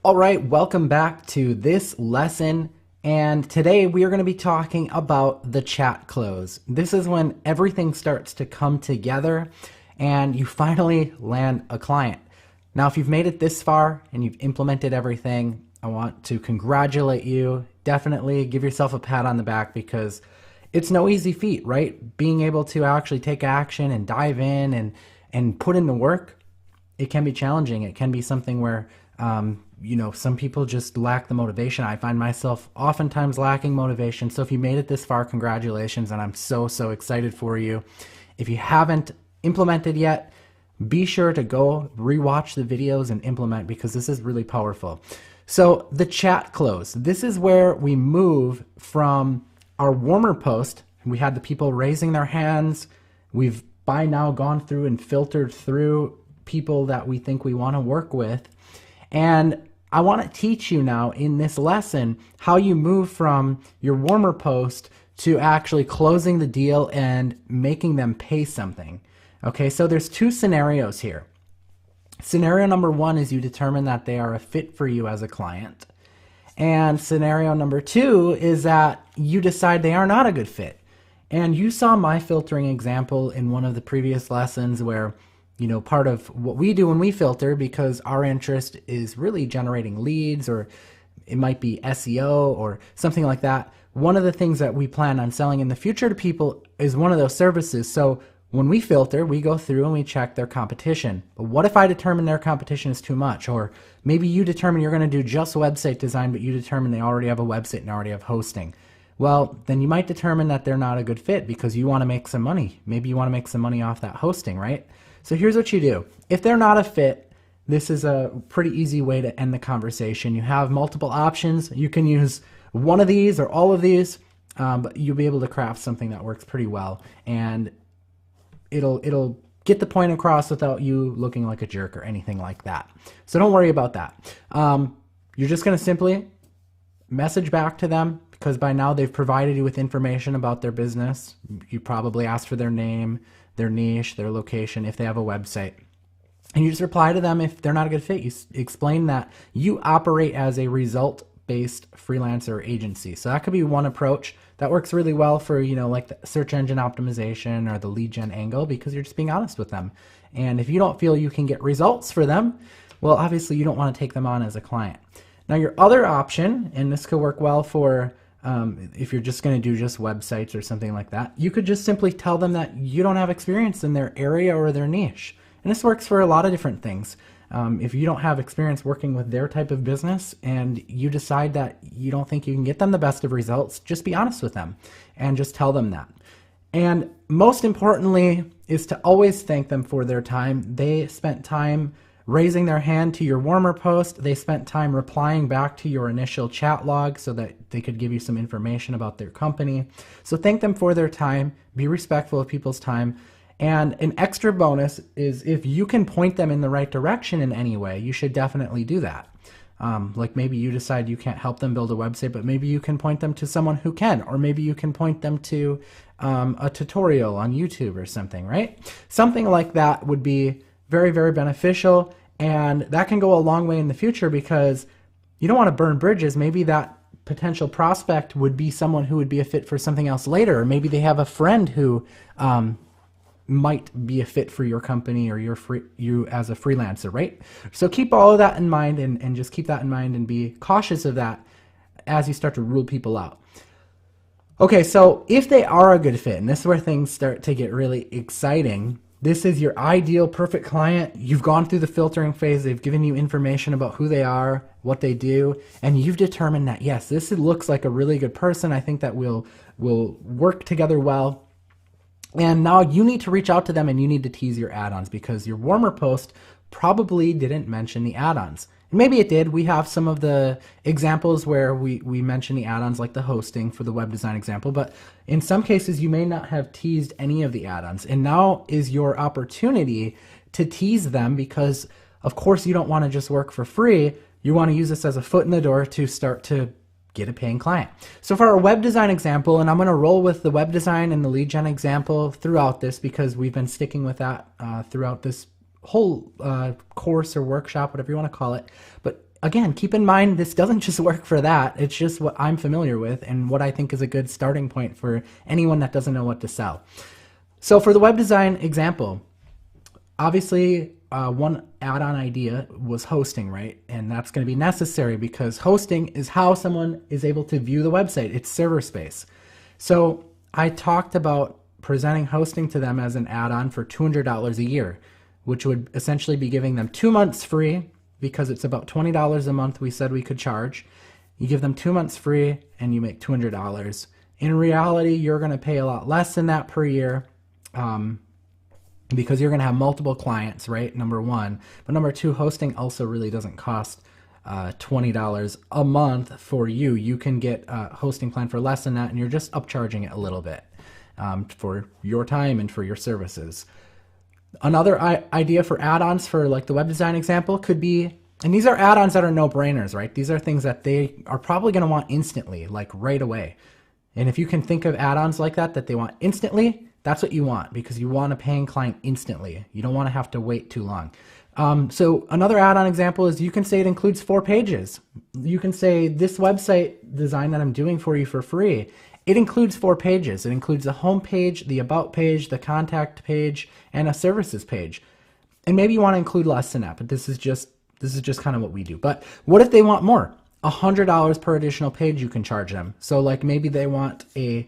All right, welcome back to this lesson. And today we are going to be talking about the chat close. This is when everything starts to come together and you finally land a client. Now, if you've made it this far and you've implemented everything, I want to congratulate you. Definitely give yourself a pat on the back because it's no easy feat, right? Being able to actually take action and dive in and put in the work, it can be challenging. It can be something where some people just lack the motivation. I find myself oftentimes lacking motivation. So if you made it this far, congratulations. And I'm so excited for you. If you haven't implemented yet, be sure to go rewatch the videos and implement because this is really powerful. So the chat close, this is where we move from our warmer post. We had the people raising their hands. We've by now gone through and filtered through people that we think we want to work with. And I want to teach you now in this lesson how you move from your warmer post to actually closing the deal and making them pay something. Okay, so there's two scenarios here. Scenario number one is you determine that they are a fit for you as a client. And scenario number two is that you decide they are not a good fit. And you saw my filtering example in one of the previous lessons where part of what we do when we filter, because our interest is really generating leads, or it might be SEO or something like that. One of the things that we plan on selling in the future to people is one of those services. So when we filter, we go through and we check their competition. But what if I determine their competition is too much? Or maybe you determine you're going to do just website design, but you determine they already have a website and already have hosting. Well, then you might determine that they're not a good fit because you want to make some money. Maybe you want to make some money off that hosting, right? So here's what you do. If they're not a fit, this is a pretty easy way to end the conversation. You have multiple options. You can use one of these or all of these, but you'll be able to craft something that works pretty well. And it'll get the point across without you looking like a jerk or anything like that. So don't worry about that. You're just going to simply message back to them because by now they've provided you with information about their business. You probably asked for their name, their niche, their location, if they have a website. And you just reply to them if they're not a good fit. You explain that you operate as a result-based freelancer agency. So that could be one approach that works really well for, like the search engine optimization or the lead gen angle, because you're just being honest with them. And if you don't feel you can get results for them, well, obviously you don't want to take them on as a client. Now your other option, and this could work well for if you're just going to do just websites or something like that, you could just simply tell them that you don't have experience in their area or their niche. And this works for a lot of different things. If you don't have experience working with their type of business and you decide that you don't think you can get them the best of results, just be honest with them and just tell them that. And most importantly is to always thank them for their time. They spent time raising their hand to your warmer post. They spent time replying back to your initial chat log so that they could give you some information about their company. So thank them for their time. Be respectful of people's time. And an extra bonus is if you can point them in the right direction in any way, you should definitely do that. Like maybe you decide you can't help them build a website, but maybe you can point them to someone who can, or maybe you can point them to a tutorial on YouTube or something, right? Something like that would be very beneficial, and that can go a long way in the future because you don't want to burn bridges. Maybe that potential prospect would be someone who would be a fit for something else later, or maybe they have a friend who might be a fit for your company or you as a freelancer, right? So keep all of that in mind and just keep that in mind and be cautious of that as you start to rule people out. Okay, so if they are a good fit, and this is where things start to get really exciting, this is your ideal perfect client. You've gone through the filtering phase. They've given you information about who they are, what they do, and you've determined that, yes, this looks like a really good person. I think that we'll work together well. And now you need to reach out to them and you need to tease your add-ons because your warmer post probably didn't mention the add-ons. Maybe it did. We have some of the examples where we mention the add-ons, like the hosting for the web design example, but in some cases you may not have teased any of the add-ons. And now is your opportunity to tease them because of course you don't want to just work for free. You want to use this as a foot in the door to start to get a paying client. So for our web design example, and I'm going to roll with the web design and the lead gen example throughout this because we've been sticking with that throughout this whole course or workshop, whatever you want to call it. But again, keep in mind, this doesn't just work for that. It's just what I'm familiar with and what I think is a good starting point for anyone that doesn't know what to sell. So for the web design example, obviously, one add-on idea was hosting, right? And that's going to be necessary because hosting is how someone is able to view the website. It's server space. So I talked about presenting hosting to them as an add-on for $200 a year, which would essentially be giving them 2 months free because it's about $20 a month we said we could charge. You give them 2 months free and you make $200. In reality, you're going to pay a lot less than that per year. Because you're going to have multiple clients, right? Number one. But number two, hosting also really doesn't cost $20 a month for you. You can get a hosting plan for less than that, and you're just upcharging it a little bit for your time and for your services. Another idea for add-ons for like the web design example could be, and these are add-ons that are no-brainers, right? These are things that they are probably going to want instantly, like right away. And if you can think of add-ons like that they want instantly, that's what you want, because you want a paying client instantly. You don't want to have to wait too long. So another add-on example is you can say it includes 4 pages. You can say this website design that I'm doing for you for free, it includes 4 pages. It includes the home page, the about page, the contact page, and a services page. And maybe you want to include less than that, but this is just kind of what we do. But what if they want more? $100 per additional page you can charge them. So like maybe they want a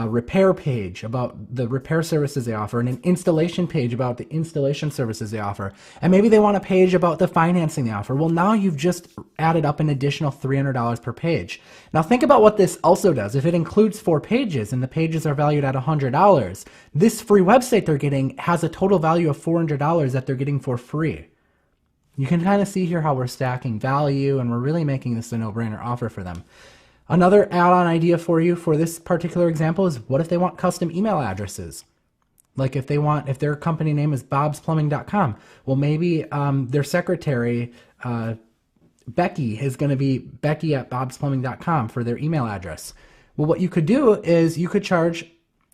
repair page about the repair services they offer, and an installation page about the installation services they offer. And maybe they want a page about the financing they offer. Well, now you've just added up an additional $300 per page. Now think about what this also does. If it includes 4 pages and the pages are valued at $100, this free website they're getting has a total value of $400 that they're getting for free. You can kind of see here how we're stacking value, and we're really making this a no-brainer offer for them. Another add-on idea for you for this particular example is, what if they want custom email addresses? Like if their company name is bobsplumbing.com, well, maybe their secretary, Becky, is going to be becky@bobsplumbing.com for their email address. Well, what you could do is you could charge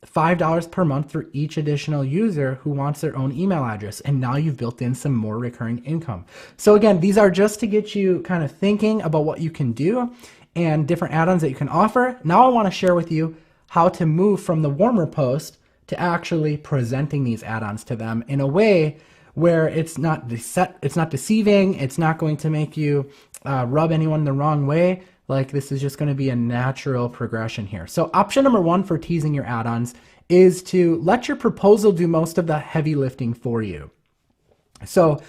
$5 per month for each additional user who wants their own email address. And now you've built in some more recurring income. So again, these are just to get you kind of thinking about what you can do and different add-ons that you can offer. Now I want to share with you how to move from the warmer post to actually presenting these add-ons to them in a way where it's not deceiving, it's not going to make you rub anyone the wrong way. Like, this is just going to be a natural progression here. So option number 1 for teasing your add-ons is to let your proposal do most of the heavy lifting for you. So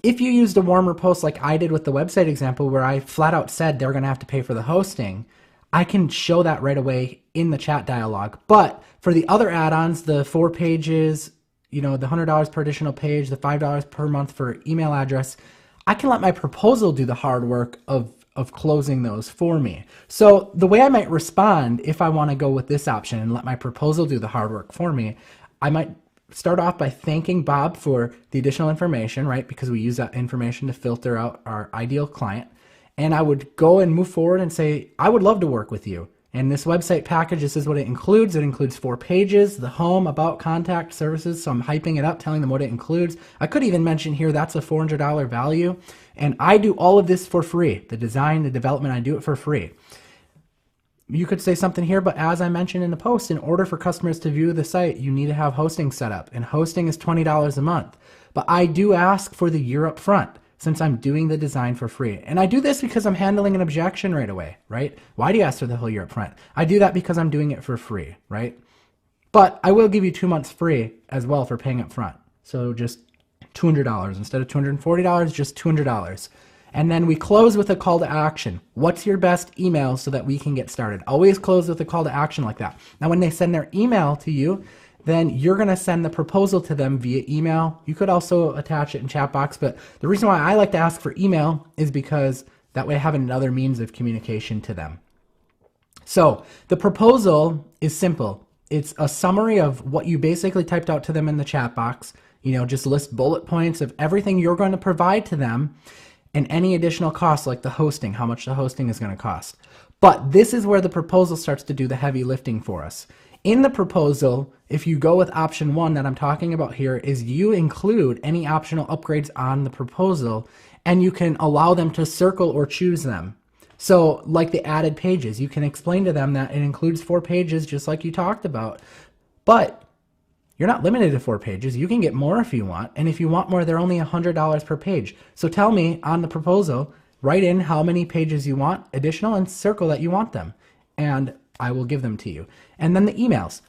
if you used a warmer post like I did with the website example, where I flat out said they're going to have to pay for the hosting, I can show that right away in the chat dialog. But for the other add-ons, the 4 pages, the $100 per additional page, the $5 per month for email address, I can let my proposal do the hard work of closing those for me. So the way I might respond if I want to go with this option and let my proposal do the hard work for me, I might start off by thanking Bob for the additional information, right? Because we use that information to filter out our ideal client. And I would go and move forward and say, I would love to work with you. And this website package, this is what it includes. It includes 4 pages, the home, about, contact, services. So I'm hyping it up, telling them what it includes. I could even mention here that's a $400 value. And I do all of this for free. The design, the development, I do it for free. You could say something here, but as I mentioned in the post, in order for customers to view the site, you need to have hosting set up. And hosting is $20 a month. But I do ask for the year up front, since I'm doing the design for free. And I do this because I'm handling an objection right away, right? Why do you ask for the whole year up front? I do that because I'm doing it for free, right? But I will give you 2 months free as well for paying up front. So just $200 instead of $240, just $200. And then we close with a call to action. What's your best email so that we can get started? Always close with a call to action like that. Now, when they send their email to you, then you're going to send the proposal to them via email. You could also attach it in chat box, but the reason why I like to ask for email is because that way I have another means of communication to them. So the proposal is simple. It's a summary of what you basically typed out to them in the chat box. Just list bullet points of everything you're going to provide to them and any additional costs like the hosting, how much the hosting is going to cost. But this is where the proposal starts to do the heavy lifting for us. In the proposal, if you go with option 1 that I'm talking about here, is you include any optional upgrades on the proposal, and you can allow them to circle or choose them. So like the added pages, you can explain to them that it includes 4 pages just like you talked about, but you're not limited to 4 pages. You can get more if you want. And if you want more, they're only $100 per page. So tell me on the proposal, write in how many pages you want additional and circle that you want them. And I will give them to you. And then the emails.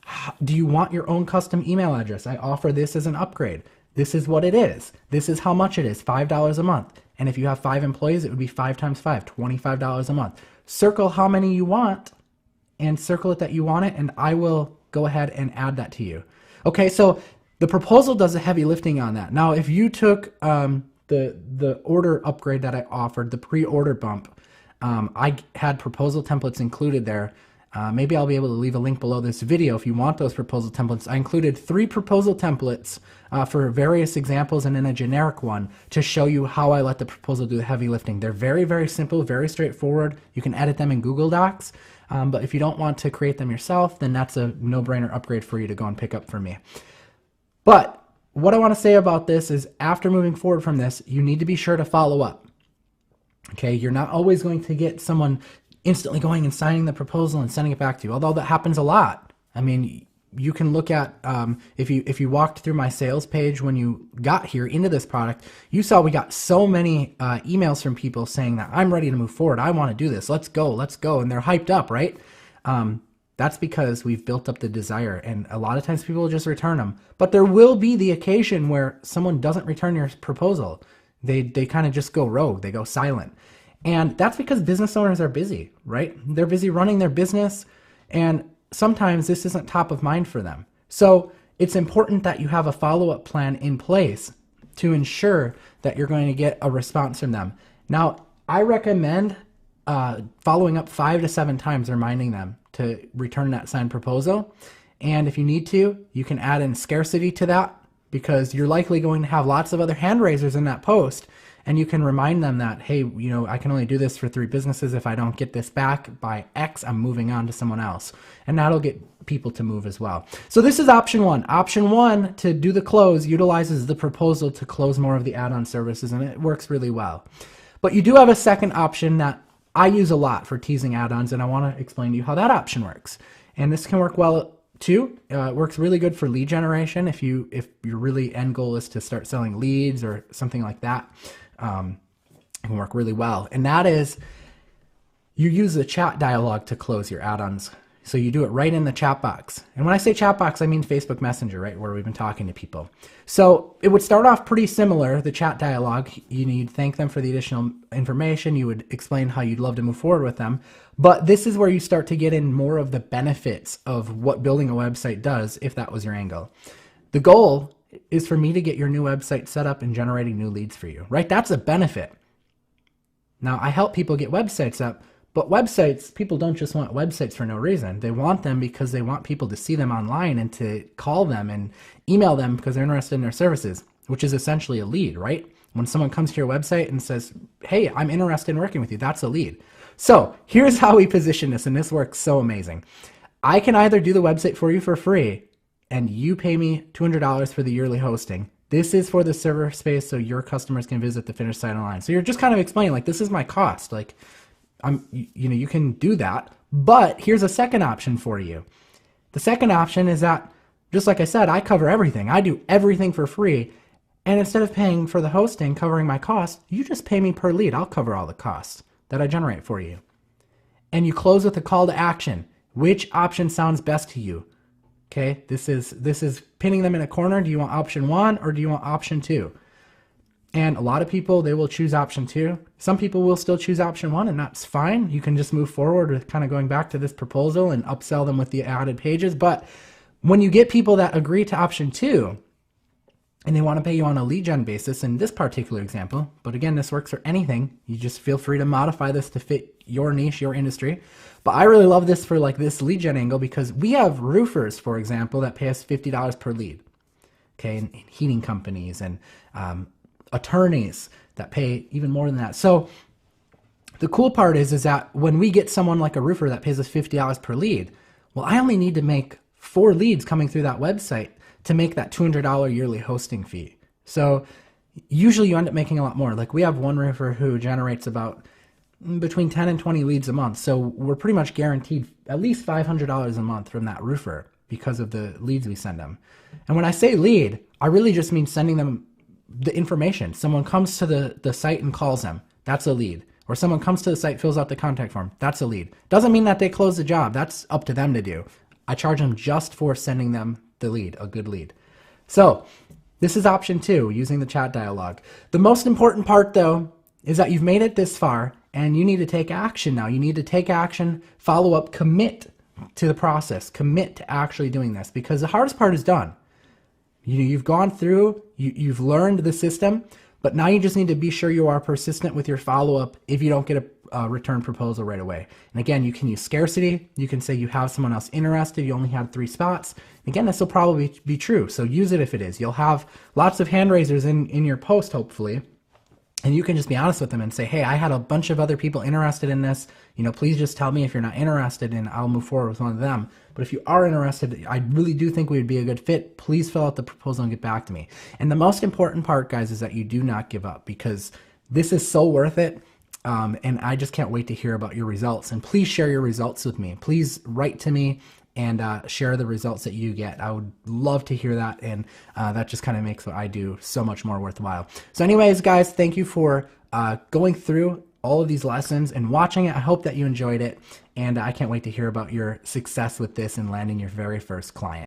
Do you want your own custom email address? I offer this as an upgrade. This is what it is. This is how much it is, $5 a month. And if you have 5 employees, it would be 5 times 5, $25 a month. Circle how many you want and circle it that you want it, and I will go ahead and add that to you. Okay, so the proposal does the heavy lifting on that. Now, if you took the order upgrade that I offered, the pre-order bump, I had proposal templates included there. Maybe I'll be able to leave a link below this video if you want those proposal templates. I included 3 proposal templates for various examples and then a generic one to show you how I let the proposal do the heavy lifting. They're very, very simple, very straightforward. You can edit them in Google Docs. But if you don't want to create them yourself, then that's a no-brainer upgrade for you to go and pick up from me. But what I want to say about this is after moving forward from this, you need to be sure to follow up. Okay, you're not always going to get someone instantly going and signing the proposal and sending it back to you, although that happens a lot. I mean, you can look at, if you walked through my sales page when you got here into this product, you saw we got so many emails from people saying that I'm ready to move forward. I want to do this. Let's go. Let's go. And they're hyped up, right? That's because we've built up the desire, and a lot of times people will just return them. But there will be the occasion where someone doesn't return your proposal. They kind of just go rogue. They go silent. And that's because business owners are busy, right? They're busy running their business, and sometimes this isn't top of mind for them. So it's important that you have a follow-up plan in place to ensure that you're going to get a response from them. Now, I recommend following up 5 to 7 times, reminding them to return that signed proposal. And if you need to, you can add in scarcity to that, because you're likely going to have lots of other hand raisers in that post. And you can remind them that, hey, you know, I can only do this for 3 businesses. If I don't get this back by X, I'm moving on to someone else. And that'll get people to move as well. So this is option 1. Option 1 to do the close utilizes the proposal to close more of the add-on services, and it works really well. But you do have a second option that I use a lot for teasing add-ons, and I want to explain to you how that option works. And this can work well too. It works really good for lead generation if your really end goal is to start selling leads or something like that. It can work really well. And that is, you use the chat dialog to close your add-ons. So you do it right in the chat box. And when I say chat box, I mean Facebook Messenger, right, where we've been talking to people. So it would start off pretty similar, the chat dialog. You'd thank them for the additional information. You would explain how you'd love to move forward with them. But this is where you start to get in more of the benefits of what building a website does, if that was your angle. The goal is for me to get your new website set up and generating new leads for you, right? That's a benefit. Now, I help people get websites up, but websites, people don't just want websites for no reason. They want them because they want people to see them online and to call them and email them because they're interested in their services, which is essentially a lead, right? When someone comes to your website and says, hey, I'm interested in working with you, that's a lead. So here's how we position this, and this works so amazing. I can either do the website for you for free, and you pay me $200 for the yearly hosting. This is for the server space so your customers can visit the finished site online. So you're just kind of explaining, like, this is my cost. Like, you can do that. But here's a second option for you. The second option is that, just like I said, I cover everything. I do everything for free. And instead of paying for the hosting, covering my cost, you just pay me per lead. I'll cover all the costs that I generate for you. And you close with a call to action. Which option sounds best to you? Okay, this is pinning them in a corner. Do you want option 1 or do you want option 2? And a lot of people, they will choose option 2. Some people will still choose option 1, and that's fine. You can just move forward with kind of going back to this proposal and upsell them with the added pages. But when you get people that agree to option 2 and they want to pay you on a lead gen basis in this particular example, but again, this works for anything. You just feel free to modify this to fit your niche, your industry. But I really love this for like this lead gen angle because we have roofers, for example, that pay us $50 per lead. Okay, and heating companies and attorneys that pay even more than that. So the cool part is that when we get someone like a roofer that pays us $50 per lead, well, I only need to make 4 leads coming through that website to make that $200 yearly hosting fee. So, usually you end up making a lot more. Like we have one roofer who generates about between 10 and 20 leads a month. So we're pretty much guaranteed at least $500 a month from that roofer because of the leads we send them. And when I say lead, I really just mean sending them the information. Someone comes to the site and calls them. That's a lead. Or someone comes to the site, fills out the contact form. That's a lead. Doesn't mean that they close the job. That's up to them to do. I charge them just for sending them the lead, a good lead. So this is option 2, using the chat dialogue. The most important part though is that you've made it this far and you need to take action now. You need to take action, follow up, commit to the process, commit to actually doing this, because the hardest part is done. You've gone through, you've learned the system, but now you just need to be sure you are persistent with your follow-up if you don't get a return proposal right away. And again, you can use scarcity. You can say you have someone else interested. You only had 3 spots. Again, this will probably be true. So use it if it is. You'll have lots of hand raisers in your post, hopefully. And you can just be honest with them and say, hey, I had a bunch of other people interested in this. Please just tell me if you're not interested and I'll move forward with one of them. But if you are interested, I really do think we would be a good fit. Please fill out the proposal and get back to me. And the most important part, guys, is that you do not give up, because this is so worth it. And I just can't wait to hear about your results. And please share your results with me. Please write to me and share the results that you get. I would love to hear that, and that just kind of makes what I do so much more worthwhile. So anyways, guys, thank you for going through all of these lessons and watching it. I hope that you enjoyed it, and I can't wait to hear about your success with this and landing your very first client.